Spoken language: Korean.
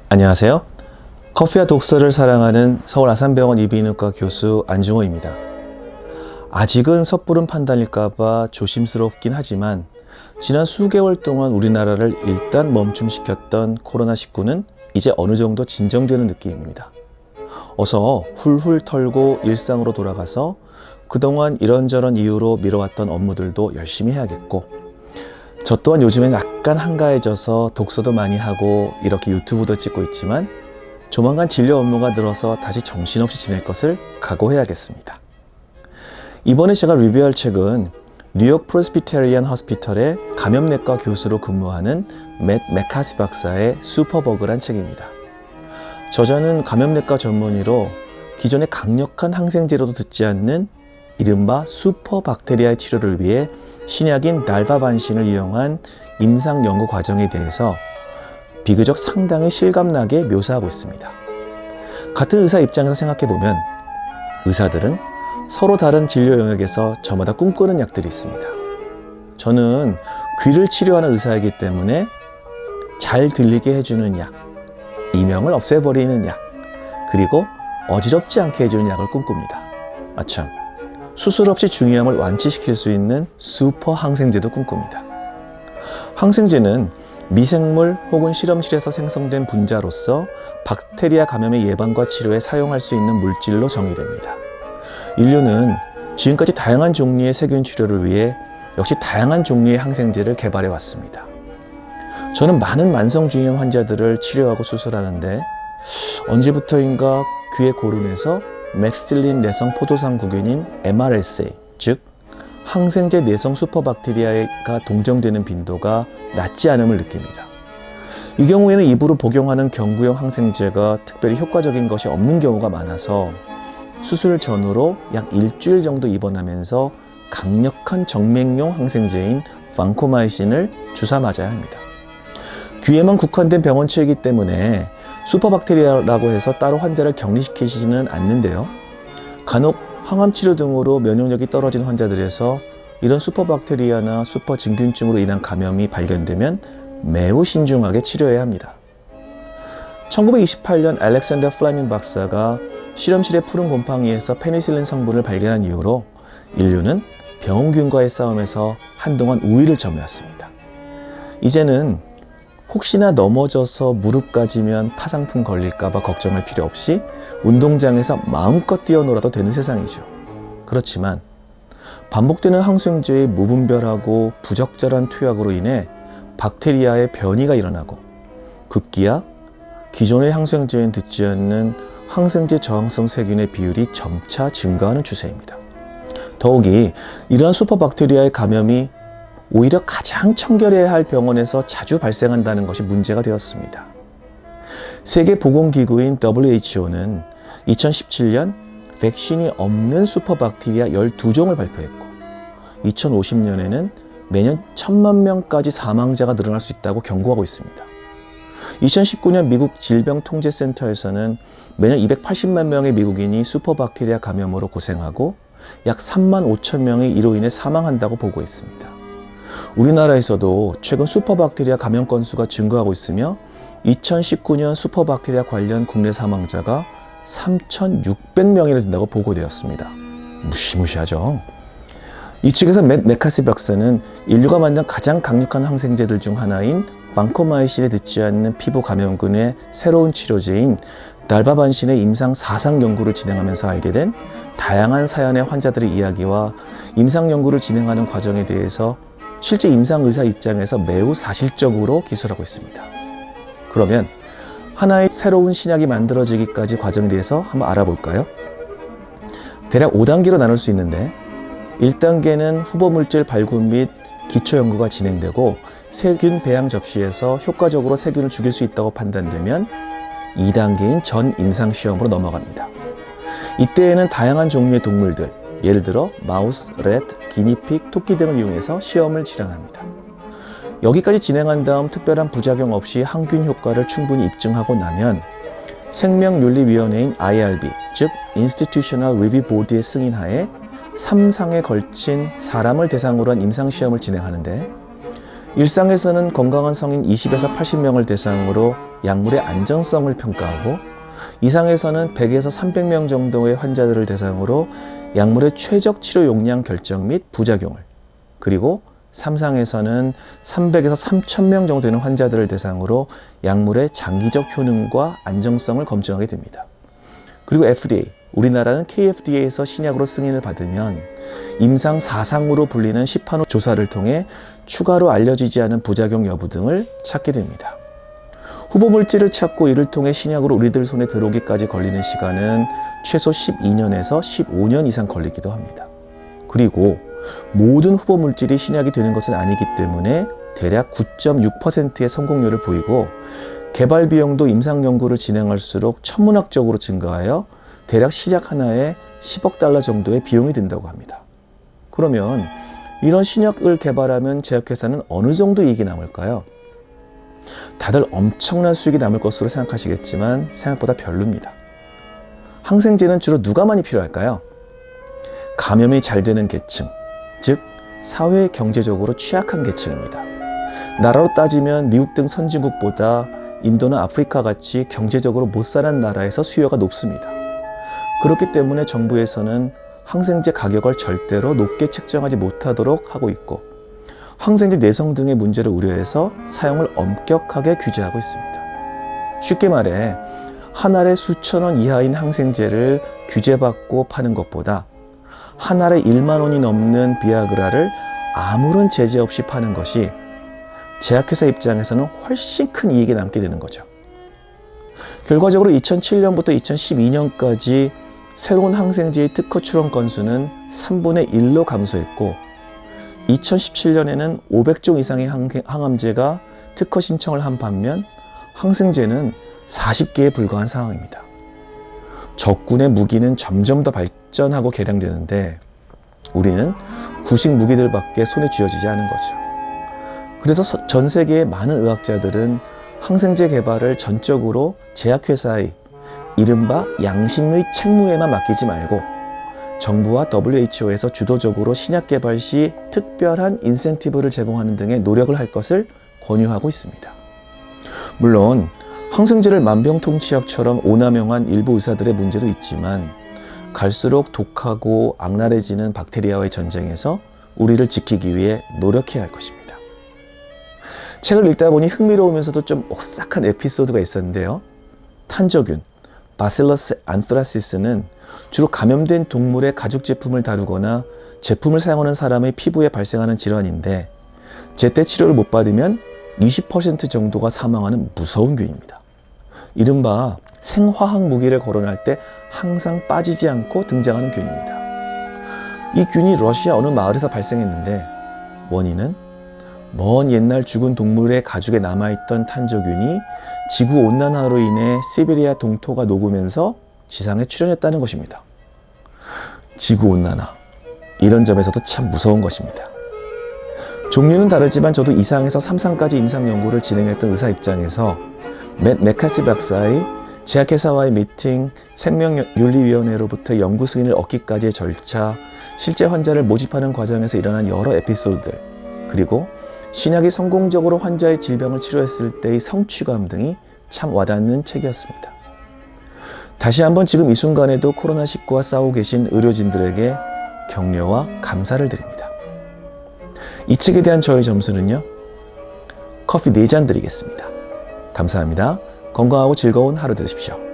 안녕하세요. 커피와 독서를 사랑하는 서울 아산병원 이비인후과 교수 안중호입니다. 아직은 섣부른 판단일까봐 조심스럽긴 하지만 지난 수개월 동안 우리나라를 일단 멈춤시켰던 코로나19는 이제 어느 정도 진정되는 느낌입니다. 어서 훌훌 털고 일상으로 돌아가서 그동안 이런저런 이유로 미뤄왔던 업무들도 열심히 해야겠고, 저 또한 요즘엔 약간 한가해져서 독서도 많이 하고 이렇게 유튜브도 찍고 있지만 조만간 진료 업무가 늘어서 다시 정신없이 지낼 것을 각오해야겠습니다. 이번에 제가 리뷰할 책은 뉴욕 프레스비테리안 호스피털의 감염내과 교수로 근무하는 맷 메카시 박사의 슈퍼버그란 책입니다. 저자는 감염내과 전문의로 기존의 강력한 항생제로도 듣지 않는 이른바 슈퍼박테리아의 치료를 위해 신약인 달바반신을 이용한 임상 연구 과정에 대해서 비교적 상당히 실감나게 묘사하고 있습니다. 같은 의사 입장에서 생각해보면 의사들은 서로 다른 진료 영역에서 저마다 꿈꾸는 약들이 있습니다. 저는 귀를 치료하는 의사이기 때문에 잘 들리게 해주는 약, 이명을 없애버리는 약, 그리고 어지럽지 않게 해주는 약을 꿈꿉니다. 아참, 수술 없이 중이염을 완치시킬 수 있는 슈퍼 항생제도 꿈꿉니다. 항생제는 미생물 혹은 실험실에서 생성된 분자로서 박테리아 감염의 예방과 치료에 사용할 수 있는 물질로 정의됩니다. 인류는 지금까지 다양한 종류의 세균 치료를 위해 역시 다양한 종류의 항생제를 개발해 왔습니다. 저는 많은 만성 중이염 환자들을 치료하고 수술하는데 언제부터인가 귀의 고름에서 메틸린 내성 포도상 구균인 MRSA, 즉 항생제 내성 슈퍼박테리아가 동정되는 빈도가 낮지 않음을 느낍니다. 이 경우에는 입으로 복용하는 경구용 항생제가 특별히 효과적인 것이 없는 경우가 많아서 수술 전후로 약 일주일 정도 입원하면서 강력한 정맥용 항생제인 반코마이신을 주사 맞아야 합니다. 귀에만 국한된 병원치이기 때문에 슈퍼박테리아라고 해서 따로 환자를 격리시키지는 않는데요. 간혹 항암치료 등으로 면역력이 떨어진 환자들에서 이런 슈퍼박테리아나 슈퍼증균증으로 인한 감염이 발견되면 매우 신중하게 치료해야 합니다. 1928년 알렉산더 플레밍 박사가 실험실의 푸른 곰팡이에서 페니실린 성분을 발견한 이후로 인류는 병균과의 싸움에서 한동안 우위를 점해왔습니다. 이제는 혹시나 넘어져서 무릎 까지면 파상풍 걸릴까봐 걱정할 필요 없이 운동장에서 마음껏 뛰어놀아도 되는 세상이죠. 그렇지만 반복되는 항생제의 무분별하고 부적절한 투약으로 인해 박테리아의 변이가 일어나고 급기야 기존의 항생제엔 듣지 않는 항생제 저항성 세균의 비율이 점차 증가하는 추세입니다. 더욱이 이러한 슈퍼박테리아의 감염이 오히려 가장 청결해야 할 병원에서 자주 발생한다는 것이 문제가 되었습니다. 세계보건기구인 WHO는 2017년 백신이 없는 슈퍼박테리아 12종을 발표했고 2050년에는 매년 1000만 명까지 사망자가 늘어날 수 있다고 경고하고 있습니다. 2019년 미국 질병통제센터에서는 매년 280만 명의 미국인이 슈퍼박테리아 감염으로 고생하고 약 3만 5천 명이 이로 인해 사망한다고 보고했습니다. 우리나라에서도 최근 슈퍼박테리아 감염 건수가 증가하고 있으며 2019년 슈퍼박테리아 관련 국내 사망자가 3,600명이나 된다고 보고되었습니다. 무시무시하죠. 이 측에서 맷 메카시 박사는 인류가 만든 가장 강력한 항생제들 중 하나인 반코마이신에 듣지 않는 피부 감염균의 새로운 치료제인 달바반신의 임상 4상 연구를 진행하면서 알게 된 다양한 사연의 환자들의 이야기와 임상 연구를 진행하는 과정에 대해서 실제 임상의사 입장에서 매우 사실적으로 기술하고 있습니다. 그러면 하나의 새로운 신약이 만들어지기까지 과정에 대해서 한번 알아볼까요? 대략 5단계로 나눌 수 있는데 1단계는 후보물질 발굴 및 기초연구가 진행되고 세균 배양 접시에서 효과적으로 세균을 죽일 수 있다고 판단되면 2단계인 전 임상시험으로 넘어갑니다. 이때에는 다양한 종류의 동물들, 예를 들어 마우스, 렛, 기니픽, 토끼 등을 이용해서 시험을 진행합니다. 여기까지 진행한 다음 특별한 부작용 없이 항균 효과를 충분히 입증하고 나면 생명윤리위원회인 IRB, 즉 Institutional Review Board의 승인하에 3상에 걸친 사람을 대상으로 한 임상시험을 진행하는데 일상에서는 건강한 성인 20에서 80명을 대상으로 약물의 안전성을 평가하고, 이상에서는 100에서 300명 정도의 환자들을 대상으로 약물의 최적 치료 용량 결정 및 부작용을, 그리고 3상에서는 300에서 3000명 정도 되는 환자들을 대상으로 약물의 장기적 효능과 안정성을 검증하게 됩니다. 그리고 FDA, 우리나라는 KFDA에서 신약으로 승인을 받으면 임상 4상으로 불리는 시판후 조사를 통해 추가로 알려지지 않은 부작용 여부 등을 찾게 됩니다. 후보 물질을 찾고 이를 통해 신약으로 우리들 손에 들어오기까지 걸리는 시간은 최소 12년에서 15년 이상 걸리기도 합니다. 그리고 모든 후보 물질이 신약이 되는 것은 아니기 때문에 대략 9.6%의 성공률을 보이고, 개발 비용도 임상 연구를 진행할수록 천문학적으로 증가하여 대략 시작 하나에 10억 달러 정도의 비용이 든다고 합니다. 그러면 이런 신약을 개발하면 제약회사는 어느 정도 이익이 남을까요? 다들 엄청난 수익이 남을 것으로 생각하시겠지만 생각보다 별로입니다. 항생제는 주로 누가 많이 필요할까요? 감염이 잘 되는 계층, 즉 사회 경제적으로 취약한 계층입니다. 나라로 따지면 미국 등 선진국보다 인도나 아프리카 같이 경제적으로 못 사는 나라에서 수요가 높습니다. 그렇기 때문에 정부에서는 항생제 가격을 절대로 높게 책정하지 못하도록 하고 있고, 항생제 내성 등의 문제를 우려해서 사용을 엄격하게 규제하고 있습니다. 쉽게 말해 한 알에 수천 원 이하인 항생제를 규제받고 파는 것보다 한 알에 1만 원이 넘는 비아그라를 아무런 제재 없이 파는 것이 제약회사 입장에서는 훨씬 큰 이익이 남게 되는 거죠. 결과적으로 2007년부터 2012년까지 새로운 항생제의 특허 출원 건수는 3분의 1로 감소했고, 2017년에는 500종 이상의 항암제가 특허 신청을 한 반면 항생제는 40개에 불과한 상황입니다. 적군의 무기는 점점 더 발전하고 개량되는데 우리는 구식 무기들밖에 손에 쥐어지지 않은 거죠. 그래서 전 세계의 많은 의학자들은 항생제 개발을 전적으로 제약회사의 이른바 양심의 책무에만 맡기지 말고 정부와 WHO에서 주도적으로 신약 개발 시 특별한 인센티브를 제공하는 등의 노력을 할 것을 권유하고 있습니다. 물론 항생제를 만병통치약처럼 오남용한 일부 의사들의 문제도 있지만 갈수록 독하고 악랄해지는 박테리아와의 전쟁에서 우리를 지키기 위해 노력해야 할 것입니다. 책을 읽다 보니 흥미로우면서도 좀 오싹한 에피소드가 있었는데요. 탄저균, 바실러스 안트라시스는 주로 감염된 동물의 가죽 제품을 다루거나 제품을 사용하는 사람의 피부에 발생하는 질환인데 제때 치료를 못 받으면 20% 정도가 사망하는 무서운 균입니다. 이른바 생화학 무기를 거론할 때 항상 빠지지 않고 등장하는 균입니다. 이 균이 러시아 어느 마을에서 발생했는데 원인은 먼 옛날 죽은 동물의 가죽에 남아있던 탄저균이 지구온난화로 인해 시베리아 동토가 녹으면서 지상에 출현했다는 것입니다. 지구온난화, 이런 점에서도 참 무서운 것입니다. 종류는 다르지만 저도 2상에서 3상까지 임상 연구를 진행했던 의사 입장에서 맷 메카시 박사의 제약회사와의 미팅, 생명윤리위원회로부터 연구 승인을 얻기까지의 절차, 실제 환자를 모집하는 과정에서 일어난 여러 에피소드들, 그리고 신약이 성공적으로 환자의 질병을 치료했을 때의 성취감 등이 참 와닿는 책이었습니다. 다시 한번 지금 이 순간에도 코로나19와 싸우고 계신 의료진들에게 격려와 감사를 드립니다. 이 책에 대한 저의 점수는요, 커피 4잔 드리겠습니다. 감사합니다. 건강하고 즐거운 하루 되십시오.